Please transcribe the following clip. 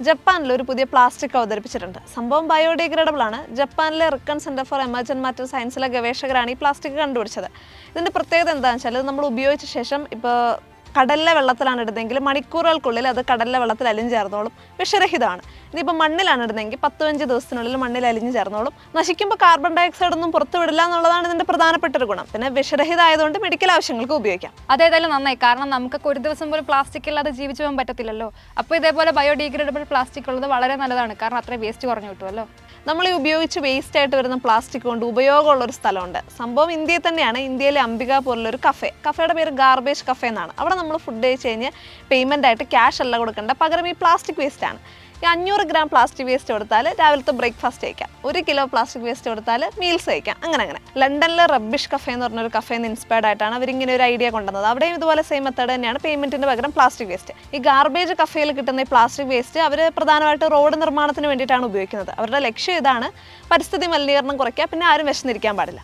ജപ്പാനിൽ ഒരു പുതിയ പ്ലാസ്റ്റിക് അവതരിപ്പിച്ചിട്ടുണ്ട്. സംഭവം ബയോഡിഗ്രേഡബിൾ ആണ്. ജപ്പാനിലെ റിക്കൺ സെന്റർ ഫോർ എമർജന്റ് മാറ്റർ സയൻസിലെ ഗവേഷകരാണ് ഈ പ്ലാസ്റ്റിക് കണ്ടുപിടിച്ചത്. ഇതിന്റെ പ്രത്യേകത എന്താണെന്ന് വെച്ചാൽ ഇത് നമ്മൾ ഉപയോഗിച്ച ശേഷം ഇപ്പോൾ കടലിലെ വെള്ളത്തിലാണ് ഇടുന്നതെങ്കിൽ മണിക്കൂറുകൾക്കുള്ളിൽ അത് കടലിലെ വെള്ളത്തിൽ അലിഞ്ഞു ചേർന്നോളും. വിഷരഹിതമാണ്. ഇനിയിപ്പോൾ മണ്ണിലാണ് ഇടുന്നതെങ്കിൽ 10-15 ദിവസത്തിനുള്ളിൽ മണ്ണിൽ അലിഞ്ഞു ചേർന്നോളും. നശിക്കുമ്പോൾ കാർബൺ ഡയോക്സൈഡ് ഒന്നും പുറത്തു വിടില്ല എന്നുള്ളതാണ് ഇതിന്റെ പ്രധാനപ്പെട്ട ഒരു ഗുണം. പിന്നെ വിഷരഹിതമായതുകൊണ്ട് മെഡിക്കൽ ആവശ്യങ്ങൾക്ക് ഉപയോഗിക്കാം. അതേതായാലും നന്നായി. കാരണം നമുക്കൊക്കെ ഒരു ദിവസം പോലും പ്ലാസ്റ്റിക് ഇല്ലാതെ ജീവിച്ചു പോകാൻ പറ്റത്തില്ലല്ലോ. അപ്പോൾ ഇതേപോലെ ബയോഡിഗ്രേഡബിൾ പ്ലാസ്റ്റിക് ഉള്ളത് വളരെ നല്ലതാണ്. കാരണം അത്രയും വേസ്റ്റ് കുറഞ്ഞു കിട്ടുമല്ലോ. നമ്മൾ ഈ ഉപയോഗിച്ച് വേസ്റ്റ് ആയിട്ട് വരുന്ന പ്ലാസ്റ്റിക് കൊണ്ട് ഉപയോഗമുള്ളൊരു സ്ഥലമുണ്ട്. സംഭവം ഇന്ത്യയിൽ തന്നെയാണ്. ഇന്ത്യയിലെ അംബികാപൂരിലൊരു കഫേയുടെ പേര് ഗാർബേജ് കഫേ എന്നാണ്. അവിടെ നമ്മൾ ഫുഡ് കഴിച്ച് കഴിഞ്ഞ് പേയ്മെൻ്റ് ആയിട്ട് ക്യാഷ് അല്ല കൊടുക്കേണ്ട, പകരം ഈ പ്ലാസ്റ്റിക് വേസ്റ്റ് ആണ്. ഈ 500 ഗ്രാം പ്ലാസ്റ്റിക് വേസ്റ്റ് കൊടുത്താൽ രാവിലത്തെ ബ്രേക്ക്ഫാസ്റ്റ് കഴിക്കാം. 1 കിലോ പ്ലാസ്റ്റിക് വേസ്റ്റ് കൊടുത്താൽ മീൽസ് കഴിക്കാം. അങ്ങനെ ലണ്ടനിലെ റബ്ബിഷ് കഫേ എന്ന് പറഞ്ഞൊരു കഫേയിൽ നിന്ന് ഇൻസ്പയർഡ് ആയിട്ടാണ് അവരിങ്ങനെ ഒരു ഐഡിയ കൊണ്ടുവന്നത്. അവിടെയും ഇതുപോലെ സെയിം മെത്തേഡ് തന്നെയാണ്. പേയ്മെൻറ്റിന് പകരം പ്ലാസ്റ്റിക് വേസ്റ്റ്. ഈ ഗാർബേജ് കഫേയിൽ കിട്ടുന്ന ഈ പ്ലാസ്റ്റിക് വേസ്റ്റ് അവർ പ്രധാനമായിട്ട് റോഡ് നിർമ്മാണത്തിന് വേണ്ടിയിട്ടാണ് ഉപയോഗിക്കുന്നത്. അവരുടെ ലക്ഷ്യം ഇതാണ്: പരിസ്ഥിതി മലിനീകരണം കുറയ്ക്കുക, പിന്നെ ആരും വിശന്നിരിക്കാൻ പാടില്ല.